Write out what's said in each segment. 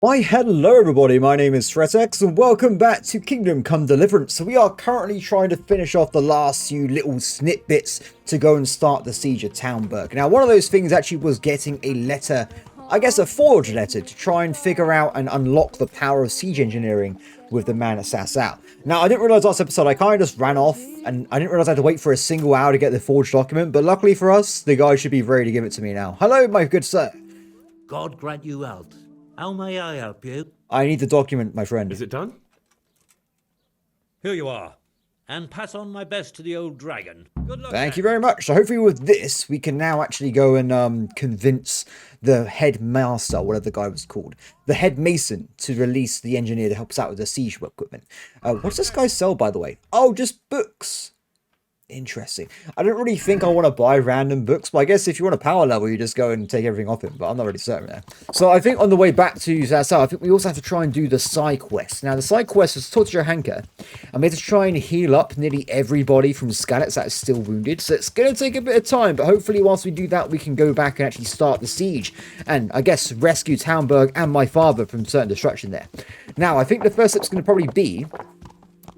Why hello everybody, my name is Trebuchet and welcome back to Kingdom Come Deliverance. So we are currently trying to finish off the last few little snippets to go and start the siege of Townburg. Now one of those things actually was getting a letter, I guess a forged letter, to try and figure out and unlock the power of siege engineering with the man at Sasau. Now I didn't realise last episode I kind of just ran off and I didn't realise I had to wait for a single hour to get the forged document, but luckily for us, the guy should be ready to give it to me now. Hello my good sir. God grant you health. How may I help you? I need the document, my friend. Is it done? Here you are. And pass on my best to the old dragon. Good luck. Thank you very much. So hopefully with this, we can now actually go and convince the headmaster, whatever the guy was called, the head mason, to release the engineer to help us out with the siege equipment. What's this guy sell, by the way? Oh, just books. Interesting. I don't really think I want to buy random books, but I guess if you want a power level, you just go and take everything off him, but I'm not really certain there. So I think on the way back to Sasau, I think we also have to try and do the side quest. Now, the side quest is talk to Johanka, and we have to try and heal up nearly everybody from Skalitz that is still wounded, so it's going to take a bit of time, but hopefully whilst we do that, we can go back and actually start the siege, and I guess rescue Townburg and my father from certain destruction there. Now, I think the first step's going to probably be,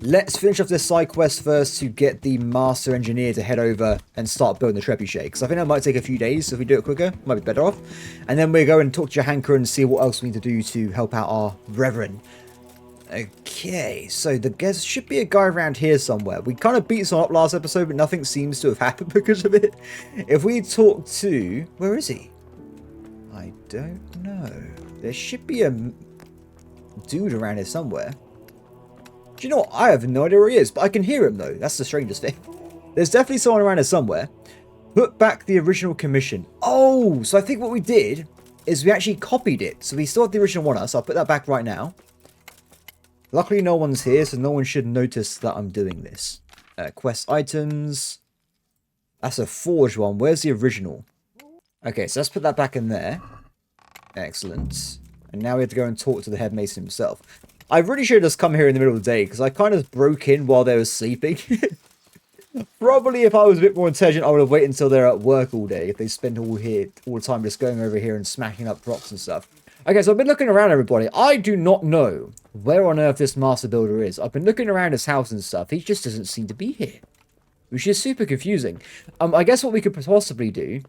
let's finish off this side quest first to get the master engineer to head over and start building the Trebuchet. Because I think that might take a few days, so if we do it quicker, might be better off. And then we'll go and talk to Johanka and see what else we need to do to help out our brethren. Okay, so there should be a guy around here somewhere. We kind of beat someone up last episode, but nothing seems to have happened because of it. If we talk to... Where is he? I don't know. There should be a dude around here somewhere. Do you know what? I have no idea where he is, but I can hear him though. That's the strangest thing. There's definitely someone around here somewhere. Put back the original commission. Oh, so I think what we did is we actually copied it. So we still have the original one, so I'll put that back right now. Luckily no one's here, so no one should notice that I'm doing this. Quest items. That's a forged one. Where's the original? Okay, so let's put that back in there. Excellent. And now we have to go and talk to the head mason himself. I really should have just come here in the middle of the day, because I kind of broke in while they were sleeping. Probably if I was a bit more intelligent, I would have waited until they're at work all day, if they spend all the time just going over here and smacking up rocks and stuff. Okay, so I've been looking around, everybody. I do not know where on earth this master builder is. I've been looking around his house and stuff. He just doesn't seem to be here, which is super confusing. I guess what we could possibly do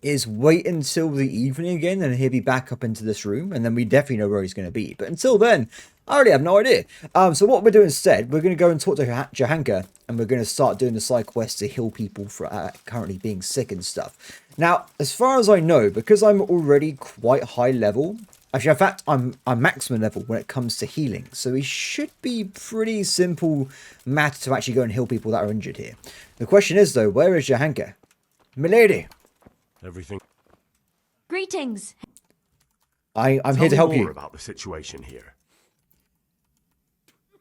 is wait until the evening again, and he'll be back up into this room, and then we definitely know where he's going to be. But until then, I already have no idea. So what we're doing instead, we're going to go and talk to Johanka, and we're going to start doing the side quest to heal people for currently being sick and stuff. Now, as far as I know, because I'm already quite high level, actually, in fact, I'm maximum level when it comes to healing, so it should be pretty simple matter to actually go and heal people that are injured here. The question is, though, where is Johanka? Milady! Everything. Greetings. I'm here to help you. More about the situation here.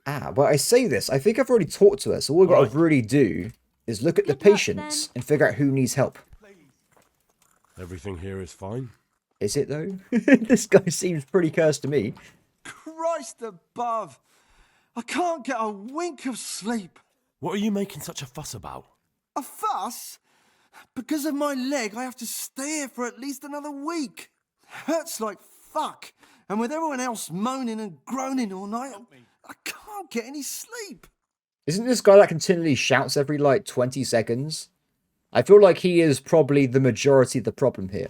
Well, I say this. I think I've already talked to her, so all we've got to really do is look at the patients and figure out who needs help. Everything here is fine. Is it, though? This guy seems pretty cursed to me. Christ above! I can't get a wink of sleep. What are you making such a fuss about? A fuss? Because of my leg, I have to stay here for at least another week. Hurts like fuck. And with everyone else moaning and groaning all night, I can't get any sleep. Isn't this guy that continually shouts every, 20 seconds? I feel like he is probably the majority of the problem here.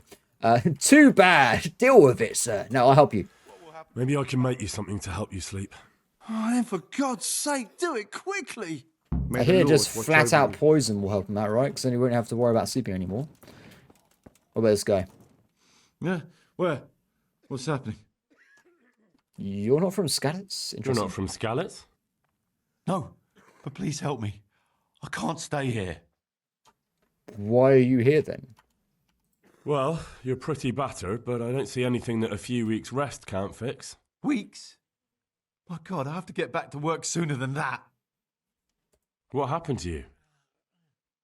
Too bad. Deal with it, sir. No, I'll help you. Maybe I can make you something to help you sleep. Oh, then for God's sake, do it quickly. I hear just flat out poison will help him out, right? Because then he won't have to worry about sleeping anymore. What about this guy? Yeah, where? What's happening? You're not from Skalitz? You're not from Skalitz? No, but please help me. I can't stay here. Why are you here then? Well, you're pretty battered, but I don't see anything that a few weeks' rest can't fix. Weeks? My God, I have to get back to work sooner than that. What happened to you?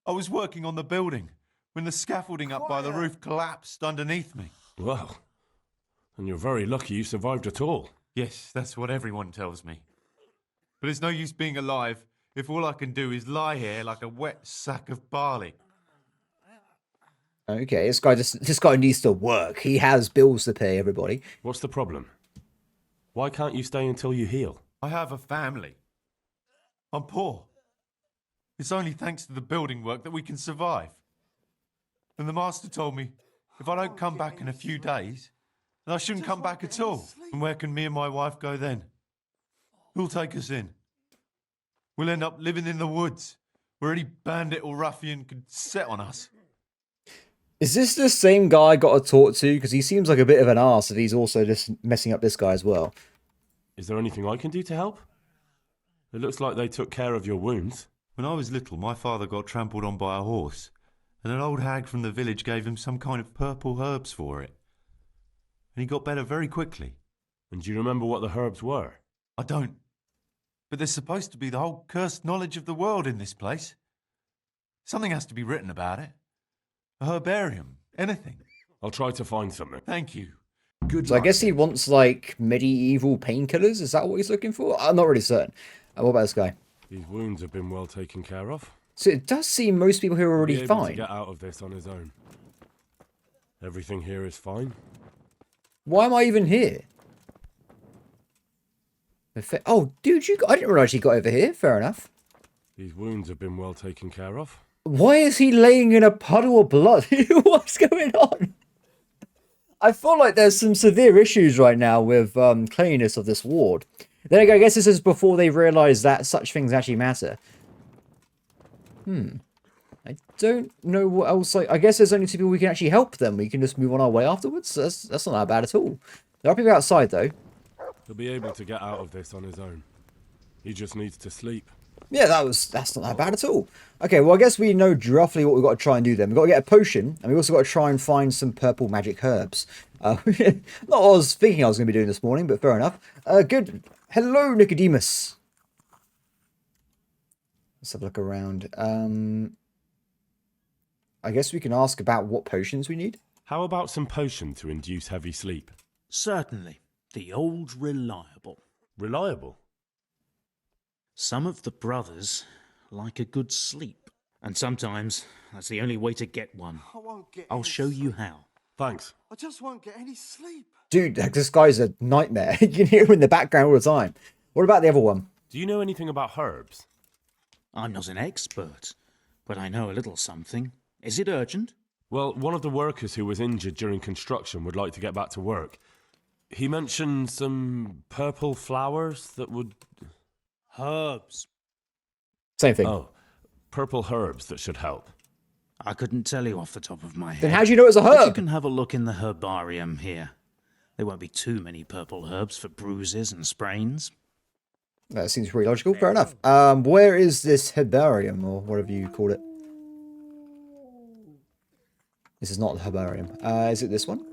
I was working on the building when the scaffolding up by the roof collapsed underneath me. Well, and you're very lucky you survived at all. Yes, that's what everyone tells me. But it's no use being alive if all I can do is lie here like a wet sack of barley. Okay, this guy needs to work. He has bills to pay, everybody. What's the problem? Why can't you stay until you heal? I have a family. I'm poor. It's only thanks to the building work that we can survive. And the master told me if I don't come back in a few days, then I shouldn't come back at all. And where can me and my wife go then? Who'll take us in? We'll end up living in the woods, where any bandit or ruffian could set on us. Is this the same guy I got to talk to? Because he seems like a bit of an arse if he's also just messing up this guy as well. Is there anything I can do to help? It looks like they took care of your wounds. When I was little, my father got trampled on by a horse, and an old hag from the village gave him some kind of purple herbs for it. And he got better very quickly. And do you remember what the herbs were? I don't. But there's supposed to be the whole cursed knowledge of the world in this place. Something has to be written about it. A herbarium. Anything. I'll try to find something. Thank you. Good So I luck. guess he wants, like, medieval painkillers? Is that what he's looking for? I'm not really certain. What about this guy? These wounds have been well taken care of. So it does seem most people here are He'll be already able to fine. get out of this on his own. Everything here is fine. Why am I even here? Oh, dude, I didn't realize you got over here. Fair enough. These wounds have been well taken care of. Why is he laying in a puddle of blood? What's going on? I feel like there's some severe issues right now with cleanliness of this ward. Then again, I guess this is before they realise that such things actually matter. I don't know what else. Like, I guess there's only two people we can actually help them. We can just move on our way afterwards. That's not that bad at all. There are people outside though. He'll be able to get out of this on his own. He just needs to sleep. Yeah, that's not that bad at all. Okay, well, I guess we know roughly what we've got to try and do then. We've got to get a potion, and we've also got to try and find some purple magic herbs. Not what I was thinking I was going to be doing this morning, but fair enough. Good. Hello, Nicodemus. Let's have a look around. I guess we can ask about what potions we need. How about some potion to induce heavy sleep? Certainly. The old reliable. Reliable? Some of the brothers like a good sleep. And sometimes that's the only way to get one. I won't get I'll any show you sleep. how. Thanks. I just won't get any sleep. Dude, this guy's a nightmare. You can hear him in the background all the time. What about the other one? Do you know anything about herbs? I'm not an expert, but I know a little something. Is it urgent? Well, one of the workers who was injured during construction would like to get back to work. He mentioned some purple flowers that would... Herbs. Same thing. Oh, purple herbs that should help. I couldn't tell you off the top of my head. Then how do you know it's a But you herb? can have a look in the herbarium here. There won't be too many purple herbs for bruises and sprains. That seems pretty logical. Fair enough. Where is this herbarium, or whatever you call it? This is not the herbarium. Is it this one?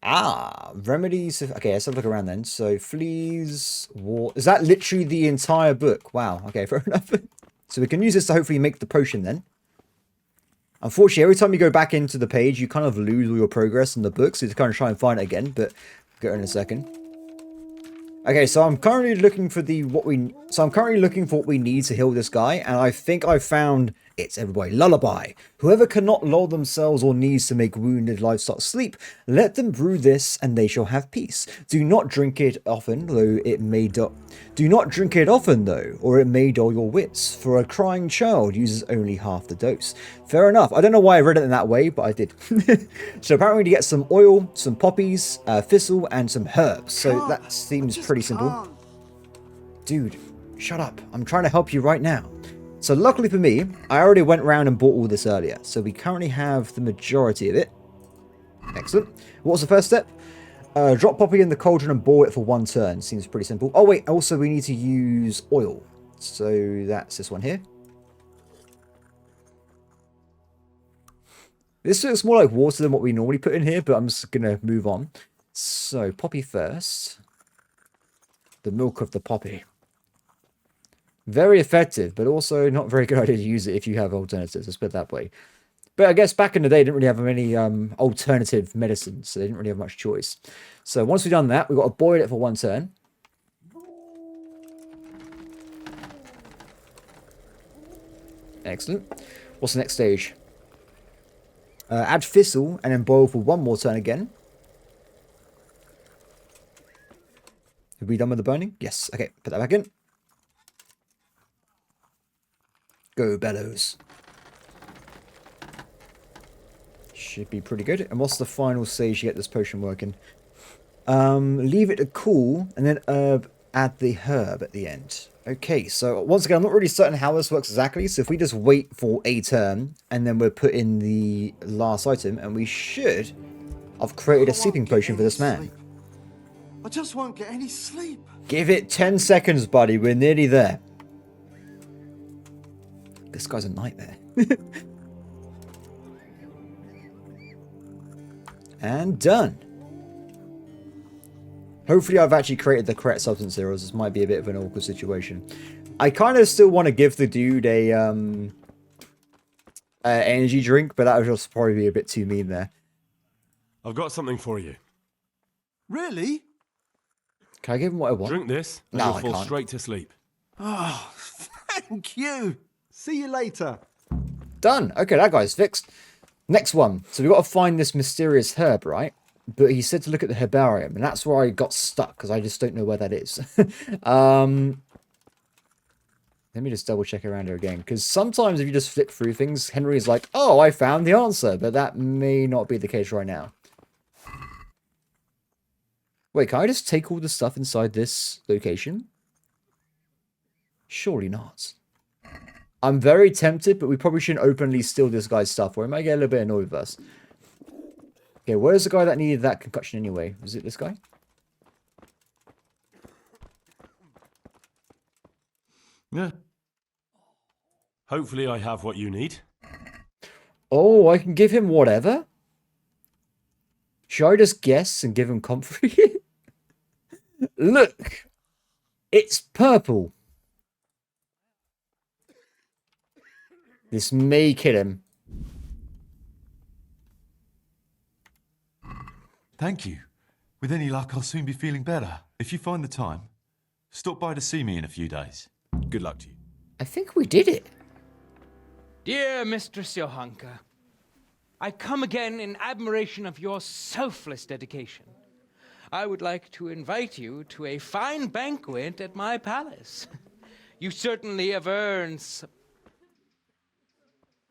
Ah, remedies. Okay, let's have a look around then. So, fleas, war. Is that literally the entire book? Wow. Okay, fair enough. So we can use this to hopefully make the potion then. Unfortunately, every time you go back into the page, you kind of lose all your progress in the book. So you kind of try and find it again, but get it in a second. Okay, so I'm currently looking for what we need to heal this guy, and I think I found it's everybody. Lullaby. Whoever cannot lull themselves or needs to make wounded livestock sleep, let them brew this, and they shall have peace. Do not drink it often, though it may Do not drink it often, though, or it may dull your wits. For a crying child uses only half the dose. Fair enough. I don't know why I read it in that way, but I did. So apparently we need to get some oil, some poppies, thistle, and some herbs. So that seems pretty simple. Dude, shut up. I'm trying to help you right now. So luckily for me, I already went around and bought all this earlier. So we currently have the majority of it. Excellent. What's the first step? Drop poppy in the cauldron and boil it for 1 turn. Seems pretty simple. Oh wait, also we need to use oil. So that's this one here. This looks more like water than what we normally put in here, but I'm just going to move on. So poppy first. The milk of the poppy. Very effective, but also not very good idea to use it if you have alternatives, let's put it that way. But I guess back in the day, they didn't really have many alternative medicines, so they didn't really have much choice. So once we've done that, we've got to boil it for 1 turn. Excellent. What's the next stage? Add thistle and then boil for 1 more turn again. Have we done with the burning? Yes. Okay, put that back in. Go, bellows. Should be pretty good. And what's the final stage to get this potion working? Leave it to cool, and then add the herb at the end. Okay, so once again, I'm not really certain how this works exactly, so if we just wait for a turn, and then we'll put in the last item, and we should have created a sleeping potion for this man. I just won't get any sleep. Give it 10 seconds, buddy. We're nearly there. This guy's a nightmare. And done. Hopefully I've actually created the correct substance here, or this might be a bit of an awkward situation. I kind of still want to give the dude a energy drink, but that would just probably be a bit too mean there. I've got something for you. Really? Can I give him what I want? Drink this, and No, you'll I fall can't. straight to sleep. Oh, thank you. See you later. Done. Okay, that guy's fixed. Next one. So we've got to find this mysterious herb, right? But he said to look at the herbarium, and that's where I got stuck, because I just don't know where that is. Let me just double check around here again, because sometimes if you just flip through things, Henry's like, oh, I found the answer, but that may not be the case right now. Wait, can I just take all the stuff inside this location? Surely not. I'm very tempted, but we probably shouldn't openly steal this guy's stuff, or he might get a little bit annoyed with us. Okay, where's the guy that needed that concoction anyway? Was it this guy? Yeah. Hopefully I have what you need. Oh, I can give him whatever? Should I just guess and give him comfort? Look! It's purple. This may kill him. Thank you. With any luck, I'll soon be feeling better. If you find the time, stop by to see me in a few days. Good luck to you. I think we did it. Dear Mistress Johanka, I come again in admiration of your selfless dedication. I would like to invite you to a fine banquet at my palace. You certainly have earned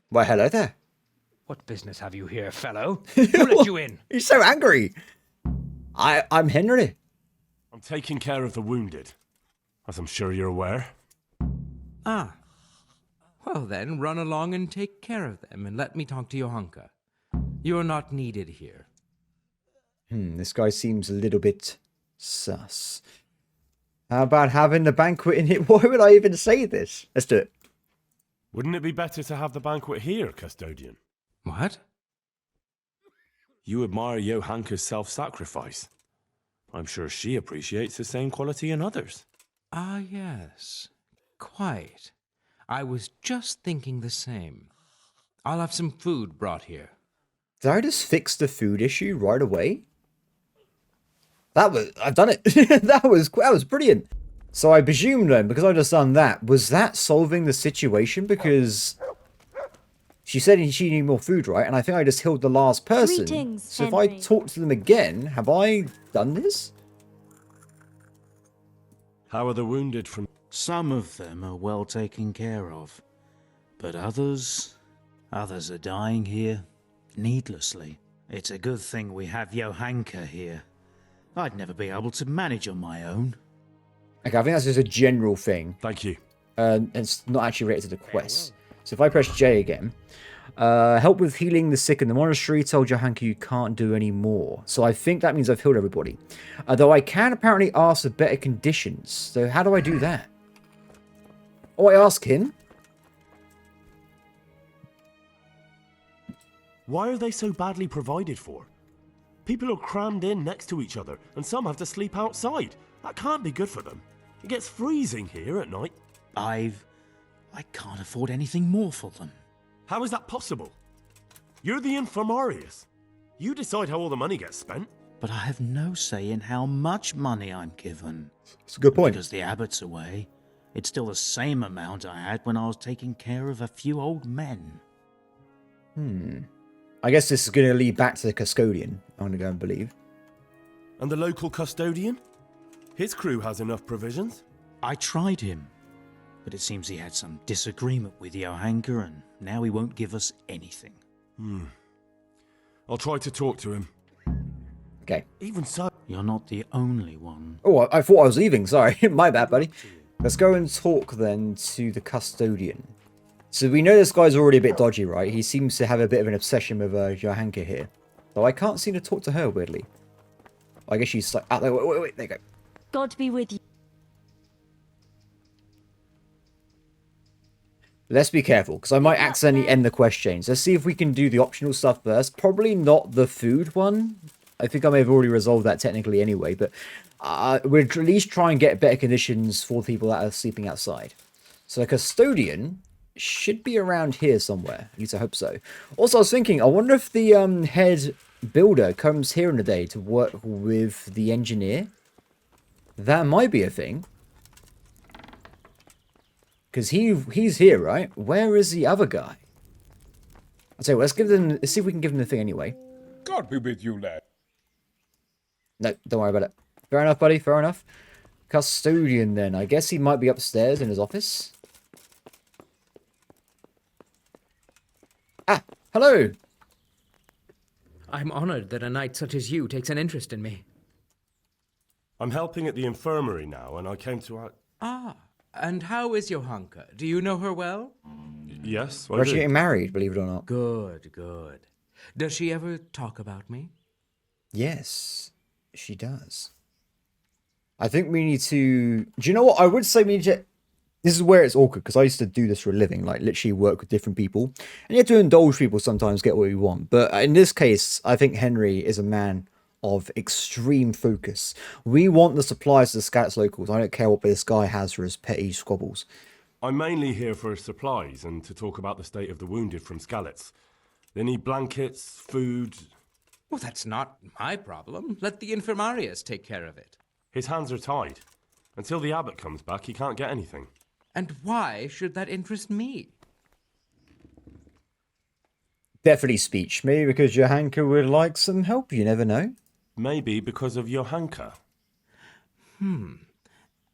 Why, hello there. What business have you here, fellow? Who let you in? He's so angry. I'm Henry. I'm taking care of the wounded, as I'm sure you're aware. Ah. Well then, run along and take care of them, and let me talk to Johanka. You're not needed here. This guy seems a little bit sus. How about having the banquet in it? Why would I even say this? Let's do it. Wouldn't it be better to have the banquet here, Custodian? What? You admire Johanka's self-sacrifice. I'm sure she appreciates the same quality in others. Ah, yes. Quite. I was just thinking the same. I'll have some food brought here. Did I just fix the food issue right away? I've done it. that was brilliant. So I presume then, because I've just done that, was that solving the situation? Because she said she needed more food, right? And I think I just healed the last person. Greetings, so if Henry. I talk to them again, have I done this? How are the wounded from... Some of them are well taken care of, but others are dying here needlessly. It's a good thing we have Johanka here. I'd never be able to manage on my own. Okay, I think that's just a general thing. Thank you. It's not actually related to the quest. So if I press J again, help with healing the sick in the monastery, tell Johanka you can't do any more. So I think that means I've healed everybody. Though I can apparently ask for better conditions. So how do I do that? Oh, I ask him? Why are they so badly provided for? People are crammed in next to each other, and some have to sleep outside. That can't be good for them. It gets freezing here at night. I can't afford anything more for them. How is that possible? You're the infirmarius. You decide how all the money gets spent. But I have no say in how much money I'm given. It's a good point. Because the abbot's away, it's still the same amount I had when I was taking care of a few old men. I guess this is going to lead back to the custodian, I'm going to go and believe. And the local custodian? His crew has enough provisions. I tried him, but it seems he had some disagreement with Johanka, and now he won't give us anything. I'll try to talk to him. Okay. Even so... You're not the only one. Oh, I thought I was leaving. Sorry. My bad, buddy. Let's go and talk then to the custodian. So we know this guy's already a bit dodgy, right? He seems to have a bit of an obsession with Johanka here. Though I can't seem to talk to her, weirdly. I guess she's like out there. Wait, there you go. God be with you. Let's be careful, because I might accidentally end the quest chains. Let's see if we can do the optional stuff first. Probably not the food one. I think I may have already resolved that technically anyway, but we'll at least try and get better conditions for people that are sleeping outside. So the custodian should be around here somewhere. At least I hope so. Also, I was thinking, I wonder if the head builder comes here in the day to work with the engineer. That might be a thing. Because he's here, right? Where is the other guy? I'll tell you what, let's see if we can give him the thing anyway. God be with you, lad. No, don't worry about it. Fair enough, buddy, fair enough. Custodian, then. I guess he might be upstairs in his office. Ah, hello! I'm honored that a knight such as you takes an interest in me. I'm helping at the infirmary now, and I came to... Ah, and how is Johanka? Do you know her well? Yes, I We're actually do. getting married, believe it or not. Good. Does she ever talk about me? Yes, she does. I think we need to... Do you know what? I would say we need to... This is where it's awkward, because I used to do this for a living, like literally work with different people. And you have to indulge people sometimes, get what you want. But in this case, I think Henry is a man of extreme focus. We want the supplies to the Scats locals. I don't care what this guy has for his petty squabbles. I'm mainly here for supplies and to talk about the state of the wounded from Skalitz. They need blankets, food... Well, that's not my problem. Let the infirmarius take care of it. His hands are tied. Until the abbot comes back, he can't get anything. And why should that interest me? Definitely speech. Maybe because Johanka would like some help, you never know. Maybe because of Johanka.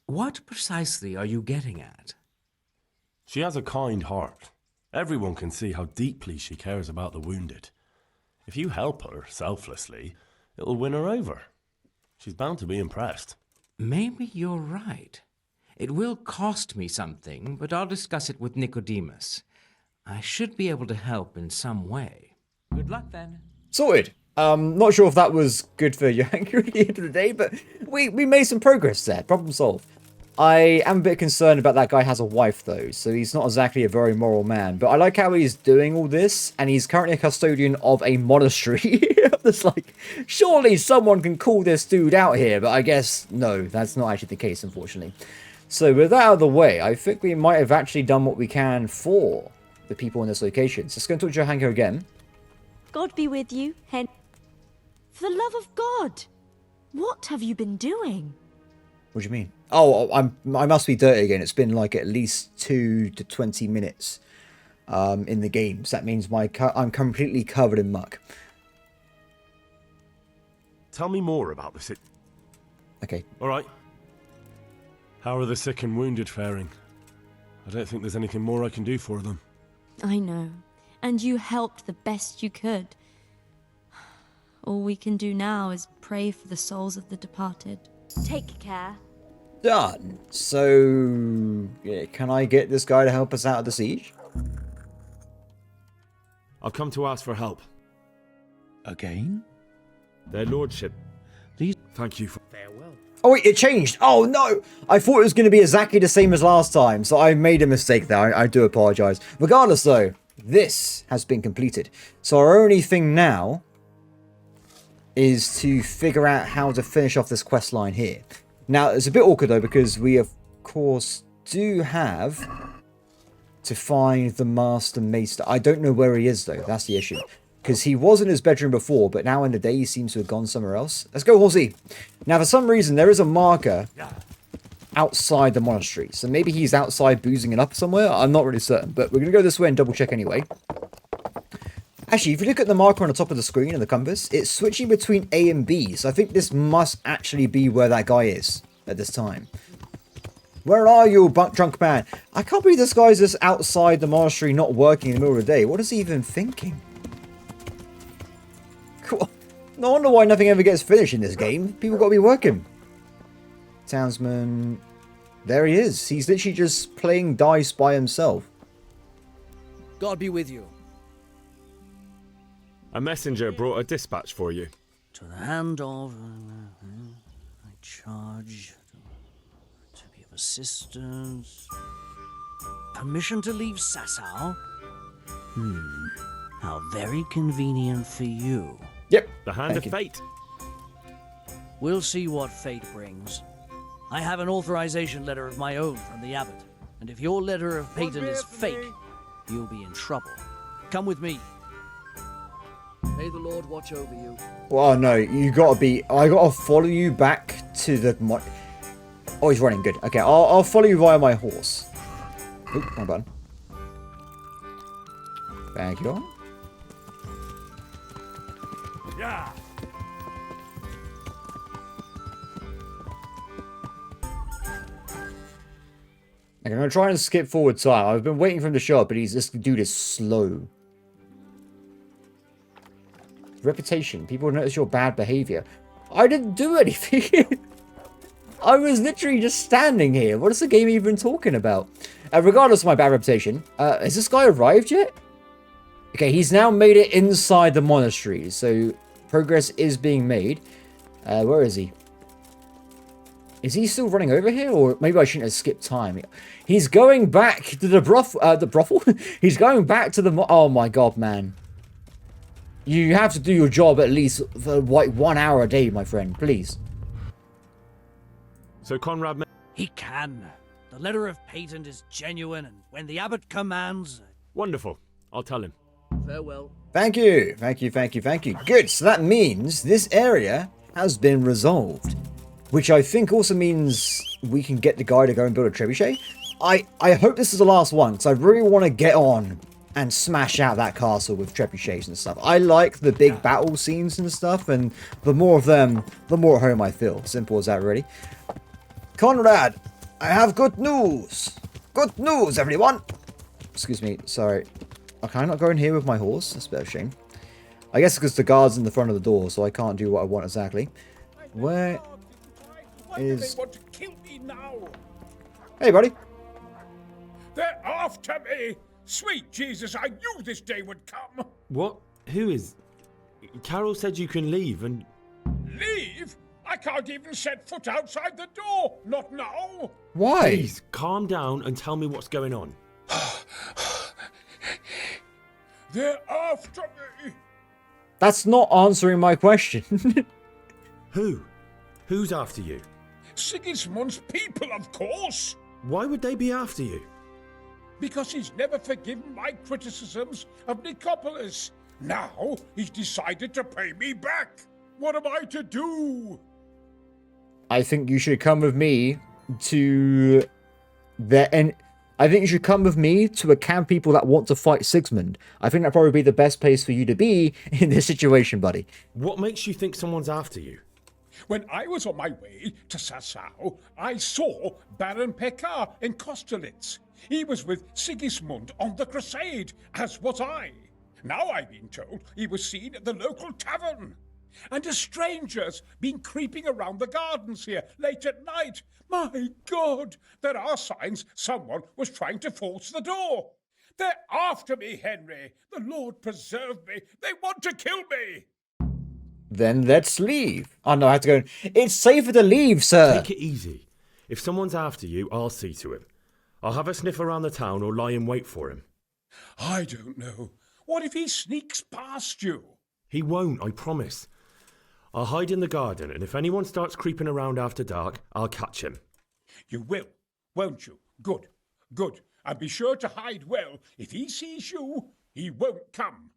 What precisely are you getting at? She has a kind heart. Everyone can see how deeply she cares about the wounded. If you help her selflessly, it'll win her over. She's bound to be impressed. Maybe you're right. It will cost me something, but I'll discuss it with Nicodemus. I should be able to help in some way. Good luck then. Sorted. Not sure if that was good for Johanka at the end of the day, but we made some progress there. Problem solved. I am a bit concerned about that guy has a wife, though, so he's not exactly a very moral man. But I like how he's doing all this, and he's currently a custodian of a monastery. It's like, surely someone can call this dude out here, but I guess, no, that's not actually the case, unfortunately. So with that out of the way, I think we might have actually done what we can for the people in this location. So let's go and talk to Johanka again. God be with you, For the love of God, what have you been doing? What do you mean? Oh, I must be dirty again. It's been like at least 2 to 20 minutes in the game. So that means I'm completely covered in muck. Tell me more about this. Okay. All right. How are the sick and wounded faring? I don't think there's anything more I can do for them. I know, and you helped the best you could. All we can do now is pray for the souls of the departed. Take care. Done. So, yeah, can I get this guy to help us out of the siege? I've come to ask for help. Again? Their lordship. These... Thank you for... Farewell. Oh wait, it changed. Oh no! I thought it was going to be exactly the same as last time, so I made a mistake there. I do apologise. Regardless though, this has been completed. So our only thing now is to figure out how to finish off this quest line here. Now, it's a bit awkward though, because we of course do have to find the Master Maester. I don't know where he is though, that's the issue. Because he was in his bedroom before, but now in the day he seems to have gone somewhere else. Let's go, Horsey. Now, for some reason, there is a marker outside the monastery. So maybe he's outside boozing it up somewhere. I'm not really certain, but we're going to go this way and double check anyway. Actually, if you look at the marker on the top of the screen and the compass, it's switching between A and B. So I think this must actually be where that guy is. at this time. Where are you, drunk man? I can't believe this guy's just outside the monastery not working in the middle of the day. What is he even thinking? Cool. No wonder why nothing ever gets finished in this game. People gotta be working. Townsman. There he is. He's literally just playing dice by himself. God be with you. A messenger brought a dispatch for you. To the hand of... I charge... to be of assistance... Permission to leave Sasau? How very convenient for you. Yep. The hand of fate. We'll see what fate brings. I have an authorization letter of my own from the abbot, and if your letter of patent is fake, you'll be in trouble. Come with me. May the Lord watch over you. Well, no, you gotta be... I gotta follow you back to the... Oh, he's running. Good. Okay, I'll follow you via my horse. Oop, wrong button. Thank you. Yeah. Okay, I'm gonna try and skip forward time. I've been waiting for him to show up, but this dude is slow. Reputation. People notice your bad behavior. I didn't do anything. I was literally just standing here. What is the game even talking about? Regardless of my bad reputation, has this guy arrived yet? Okay, he's now made it inside the monastery, so progress is being made. Where is he? Is he still running over here? Or maybe I shouldn't have skipped time. He's going back to the brothel? He's going back to the... Oh my god, man. You have to do your job at least for like 1 hour a day, my friend. Please. So Conrad... He can. The letter of patent is genuine, and when the abbot commands... Wonderful. I'll tell him. Farewell. Thank you. Thank you, thank you, thank you. Good. So that means this area has been resolved. Which I think also means we can get the guy to go and build a trebuchet. I hope this is the last one, because I really want to get on and smash out that castle with trebuchets and stuff. I like the big battle scenes and stuff, and the more of them, the more at home I feel. Simple as that, really. Conrad, I have good news. Good news, everyone. Excuse me, sorry. Can I not go in here with my horse? That's a bit of a shame. I guess because the guard's in the front of the door, so I can't do what I want exactly. Where is... They want to kill me now. Hey, buddy. They're after me. Sweet Jesus, I knew this day would come. What? Who is... Carol said you can leave and... Leave? I can't even set foot outside the door. Not now. Why? Please, calm down and tell me what's going on. They're after me. That's not answering my question. Who? Who's after you? Sigismund's people, of course. Why would they be after you? Because he's never forgiven my criticisms of Nicopolis. Now he's decided to pay me back. What am I to do? I think you should come with me to I think you should come with me to a camp of people that want to fight Sigismund. I think that'd probably be the best place for you to be in this situation, buddy. What makes you think someone's after you? When I was on my way to Sasau, I saw Baron Pekar in Kostelitz. He was with Sigismund on the crusade, as was I. Now I've been told he was seen at the local tavern. And a stranger's been creeping around the gardens here late at night. My God, there are signs someone was trying to force the door. They're after me, Henry. The Lord preserve me. They want to kill me. Then let's leave. Oh no, I have to go. It's safer to leave, sir. Take it easy. If someone's after you, I'll see to him. I'll have a sniff around the town or lie in wait for him. I don't know. What if he sneaks past you? He won't, I promise. I'll hide in the garden, and if anyone starts creeping around after dark, I'll catch him. You will, won't you? Good, good. And be sure to hide well. If he sees you, he won't come.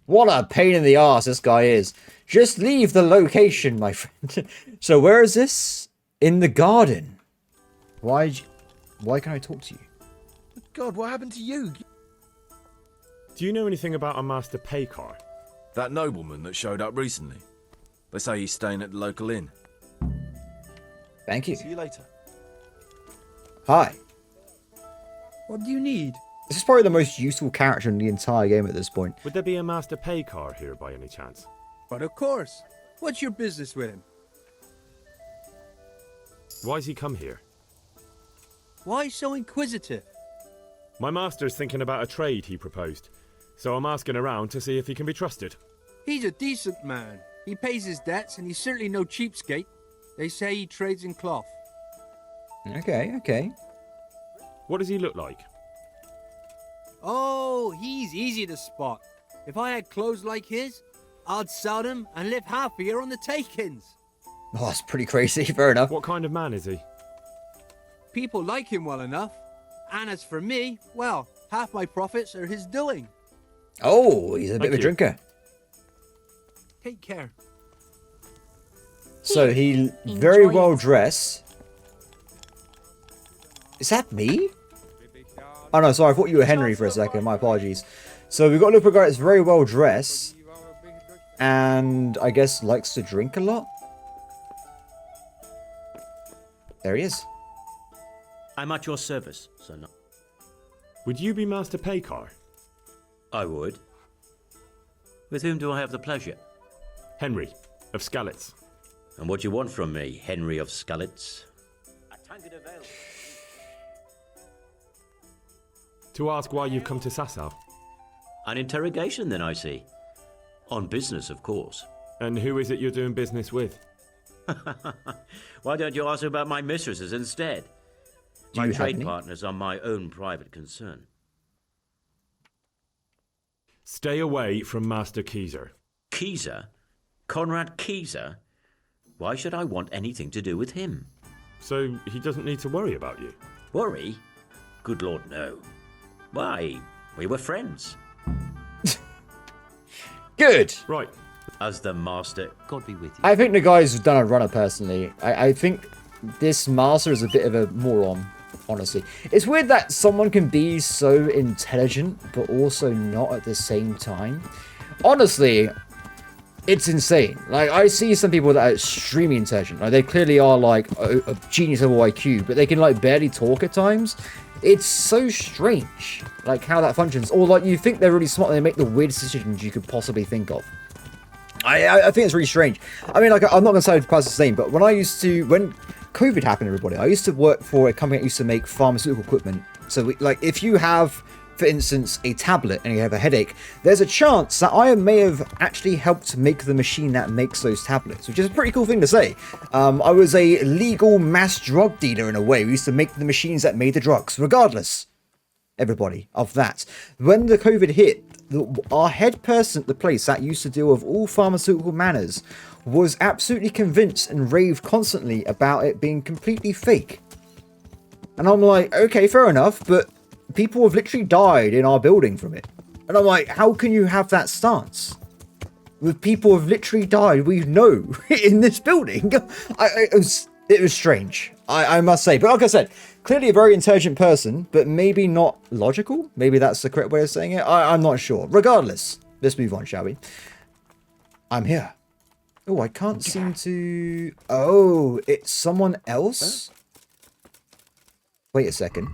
What a pain in the ass this guy is. Just leave the location, my friend. So where is this? In the garden. Why can't I talk to you? God, what happened to you? Do you know anything about a Master Pekar? That nobleman that showed up recently. They say he's staying at the local inn. Thank you. See you later. Hi. What do you need? This is probably the most useful character in the entire game at this point. Would there be a Master Pay car here by any chance? But of course. What's your business with him? Why's he come here? Why so inquisitive? My master's thinking about a trade he proposed, so I'm asking around to see if he can be trusted. He's a decent man. He pays his debts, and he's certainly no cheapskate. They say he trades in cloth. Okay, okay. What does he look like? Oh, he's easy to spot. If I had clothes like his, I'd sell them and live happier on the takings. Oh, that's pretty crazy. Fair enough. What kind of man is he? People like him well enough. And as for me, well, half my profits are his doing. Oh, he's a bit of a you. drinker. Take care. So he very well dressed. Is that me? Oh no, sorry, I thought you were Henry for a second. My apologies. So we've got a little guy that's very well dressed, and I guess likes to drink a lot. There he is. I'm at your service, son. Would you be Master Paycar? I would. With whom do I have the pleasure? Henry, of Skalitz. And what do you want from me, Henry of Skalitz? To ask why you've come to Sasau. An interrogation, then, I see. On business, of course. And who is it you're doing business with? Why don't you ask about my mistresses instead? Do My you have trade any? partners are my own private concern. Stay away from Master Keyser. Keyser? Conrad Keyser? Why should I want anything to do with him? So he doesn't need to worry about you? Worry? Good Lord, no. Why, we were friends. Good. Right. As the master, God be with you. I think the guy's done a runner personally. I think this master is a bit of a moron, honestly. It's weird that someone can be so intelligent, but also not at the same time. Honestly, it's insane. Like, I see some people that are extremely intelligent. Like, they clearly are, like, a genius level IQ, but they can, like, barely talk at times. It's so strange, like, how that functions. Or, like, you think they're really smart and they make the weirdest decisions you could possibly think of. I think it's really strange. I mean, like, I'm not going to say it's quite the same, but when COVID happened, everybody, I used to work for a company that used to make pharmaceutical equipment. So, like, if you have, for instance, a tablet and you have a headache, there's a chance that I may have actually helped make the machine that makes those tablets, which is a pretty cool thing to say. I was a legal mass drug dealer in a way. We used to make the machines that made the drugs, regardless, everybody, of that. When the COVID hit, our head person at the place that used to deal with all pharmaceutical matters was absolutely convinced and raved constantly about it being completely fake. And I'm like, okay, fair enough, but people have literally died in our building from it. And I'm like, how can you have that stance? With people have literally died, we know, in this building. It was strange, I must say. But like I said, clearly a very intelligent person, but maybe not logical. Maybe that's the correct way of saying it. I'm not sure. Regardless, let's move on, shall we? I'm here. Oh, I can't seem to... Oh, it's someone else? Wait a second.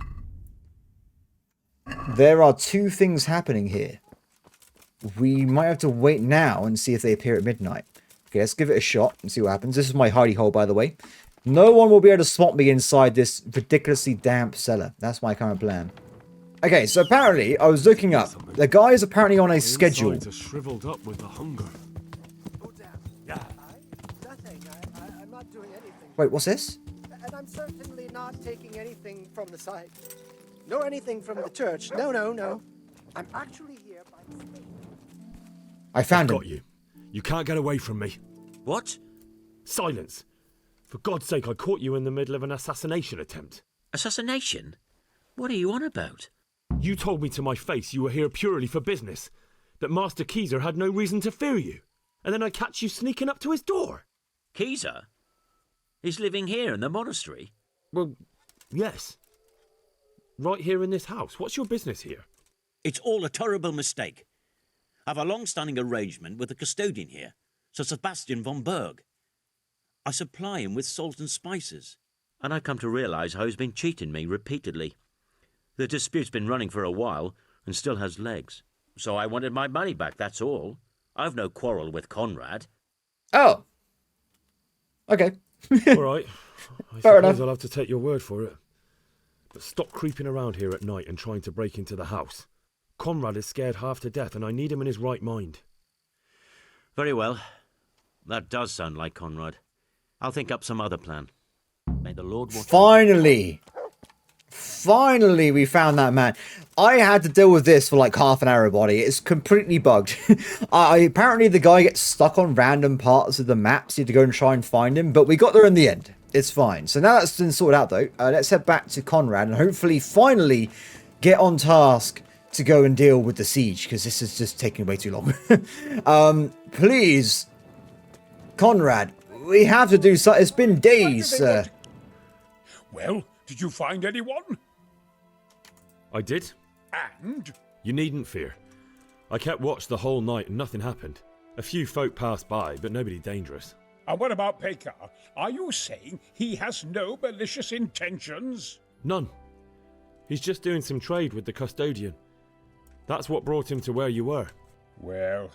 There are two things happening here. We might have to wait now and see if they appear at midnight. Okay, let's give it a shot and see what happens. This is my hidey hole, by the way. No one will be able to spot me inside this ridiculously damp cellar. That's my current plan. Okay, so apparently, I was looking up. The guy is apparently on a schedule. Insides are shriveled up with the hunger. I'm not doing anything. Wait, what's this? And I'm certainly not taking anything from the site. Nor anything from the church. No. I'm actually here by mistake. I found him. Got you. You can't get away from me. What? Silence. For God's sake, I caught you in the middle of an assassination attempt. Assassination? What are you on about? You told me to my face you were here purely for business, that Master Keyser had no reason to fear you, and then I catch you sneaking up to his door. Keyser? He's living here in the monastery? Well, yes. Right here in this house. What's your business here? It's all a terrible mistake. I've a long-standing arrangement with the custodian here, Sir Sebastian von Berg. I supply him with salt and spices. and I come to realise how he's been cheating me repeatedly. The dispute's been running for a while and still has legs. So I wanted my money back, that's all. I've no quarrel with Conrad. Oh. Okay. All right. I Fair suppose enough. I'll have to take your word for it. But stop creeping around here at night and trying to break into the house. Conrad is scared half to death and I need him in his right mind. Very well. That does sound like Conrad. I'll think up some other plan. May the Lord watch. Finally, we found that man. I had to deal with this for like half an hour, buddy. It's completely bugged. Apparently, the guy gets stuck on random parts of the map, so you have to go and try and find him. But we got there in the end. It's fine. So now that's been sorted out, though. Let's head back to Conrad and hopefully, finally, get on task to go and deal with the siege, because this is just taking way too long. Please, Conrad, we have to do something. It's been days, sir. Well, did you find anyone? I did. And? You needn't fear. I kept watch the whole night and nothing happened. A few folk passed by, but nobody dangerous. And what about Pekar? Are you saying he has no malicious intentions? None. He's just doing some trade with the custodian. That's what brought him to where you were. Well,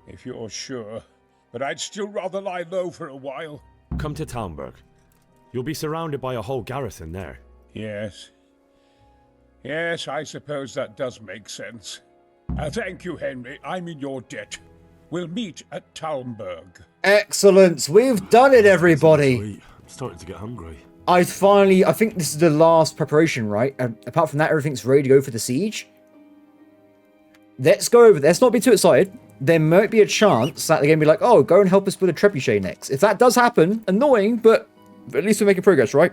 if you're sure. But I'd still rather lie low for a while. Come to Talmberg. You'll be surrounded by a whole garrison there. Yes. Yes, I suppose that does make sense. Thank you, Henry. I'm in your debt. We'll meet at Talmberg. Excellent. We've done it, everybody. I'm starting to get hungry. I think this is the last preparation, right? Apart from that, everything's ready to go for the siege. Let's go over there. Let's not be too excited. There might be a chance that they're going to be like, oh, go and help us with a trebuchet next. If that does happen, annoying, but at least we're making progress, right?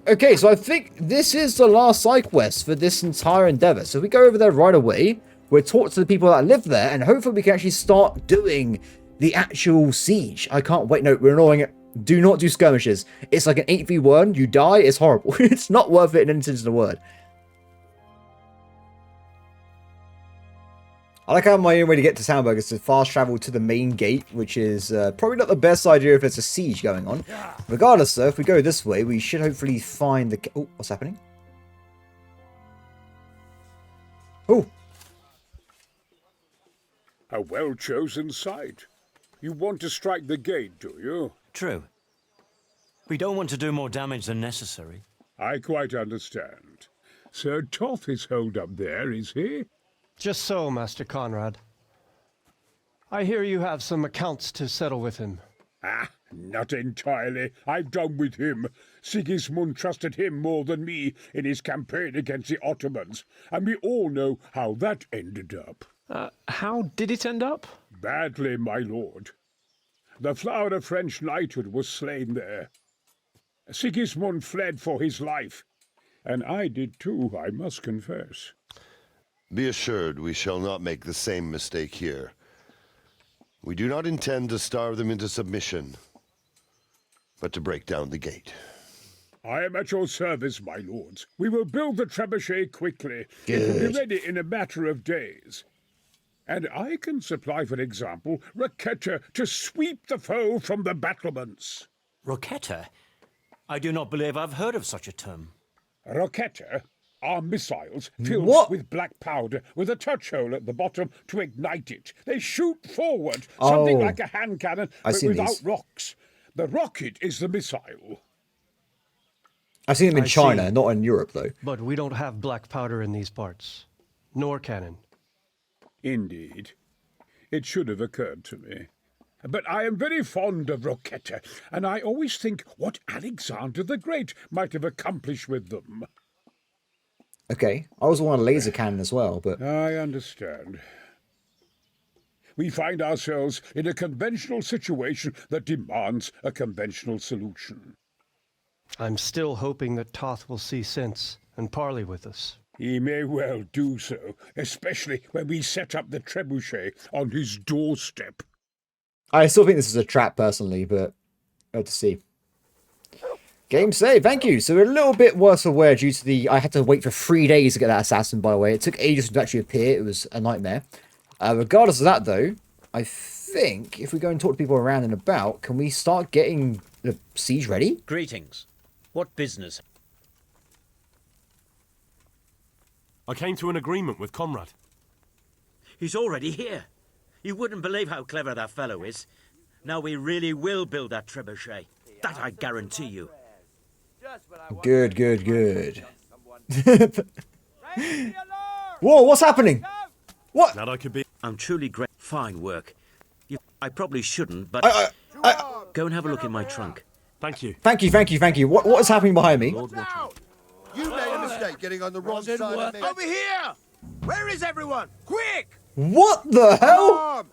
Okay, so I think this is the last side quest for this entire endeavor. So if we go over there right away, we'll talk to the people that live there, and hopefully we can actually start doing the actual siege. I can't wait. No, we're annoying it. Do not do skirmishes. It's like an 8v1. You die. It's horrible. It's not worth it in any sense of the word. I like how my own way to get to Talmberg is to fast travel to the main gate, which is probably not the best idea if there's a siege going on. Regardless, though, if we go this way, we should hopefully find the... Oh, what's happening? Oh. A well-chosen site. You want to strike the gate, do you? True. We don't want to do more damage than necessary. I quite understand. Sir Toth is holed up there, is he? Just so, Master Conrad. I hear you have some accounts to settle with him. Ah, not entirely. I've done with him. Sigismund trusted him more than me in his campaign against the Ottomans, and we all know how that ended up. How did it end up? Badly, my lord. The flower of French knighthood was slain there. Sigismund fled for his life, and I did too, I must confess. Be assured we shall not make the same mistake here. We do not intend to starve them into submission, but to break down the gate. I am at your service, my lords. We will build the trebuchet quickly. Good. It will be ready in a matter of days. And I can supply, for example, Roquetta to sweep the foe from the battlements. Roquetta? I do not believe I've heard of such a term. Roquetta are missiles filled with black powder with a touch hole at the bottom to ignite it. They shoot forward, something like a hand cannon, but without rocks. The rocket is the missile. I've seen them in China, not in Europe, though. But we don't have black powder in these parts. Nor cannon. Indeed. It should have occurred to me. But I am very fond of Roquetta, and I always think what Alexander the Great might have accomplished with them. Okay, I also want a laser cannon as well, but... I understand. We find ourselves in a conventional situation that demands a conventional solution. I'm still hoping that Toth will see sense and parley with us. He may well do so, especially when we set up the trebuchet on his doorstep. I still think this is a trap, personally, but we'll have to see. Game save, thank you. So we're a little bit worse for wear due to the... I had to wait for 3 days to get that assassin, by the way. It took ages to actually appear. It was a nightmare. Regardless of that, though, I think if we go and talk to people around and about, can we start getting the siege ready? Greetings. What business? I came to an agreement with Conrad. He's already here. You wouldn't believe how clever that fellow is. Now we really will build that trebuchet. That I guarantee you. Good, good, good. Whoa, what's happening? What? That I could be. I'm truly great. Fine work. I probably shouldn't, but go and have a look in my trunk. Thank you. Thank you, thank you, thank you. What is happening behind me? You made a mistake getting on the wrong side of me. Over here! Where is everyone? Quick! What the hell? Alarm!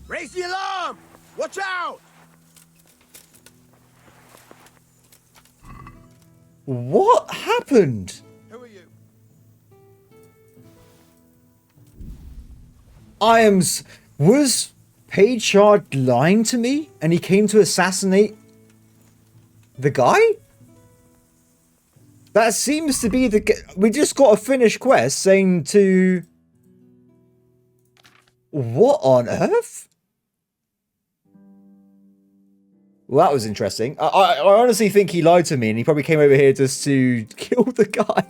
Raise the alarm! Watch out! What happened? Who are you? Was Pagechard lying to me and he came to assassinate the guy? That seems to be we just got a finished quest saying to... What on earth? Well, that was interesting. I honestly think he lied to me and he probably came over here just to kill the guy.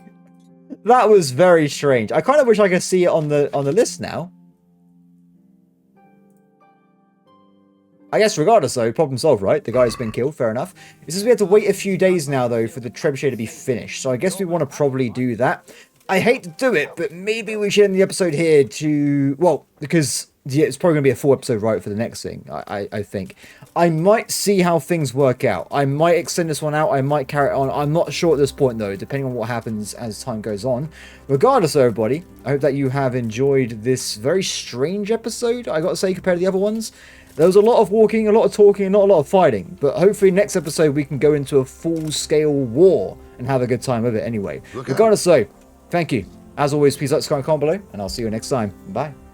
That was very strange. I kind of wish I could see it on the list now. I guess regardless though, problem solved, right? The guy's been killed, fair enough. It says we have to wait a few days now though for the trebuchet to be finished. So I guess we want to probably do that. I hate to do it, but maybe we should end the episode here to... Well, because yeah, it's probably going to be a full episode right for the next thing, I think. I might see how things work out. I might extend this one out. I might carry it on. I'm not sure at this point, though, depending on what happens as time goes on. Regardless, everybody, I hope that you have enjoyed this very strange episode, I got to say, compared to the other ones. There was a lot of walking, a lot of talking, and not a lot of fighting. But hopefully next episode we can go into a full-scale war and have a good time with it anyway. Regardless, though, thank you. As always, please like, subscribe, and comment below, and I'll see you next time. Bye.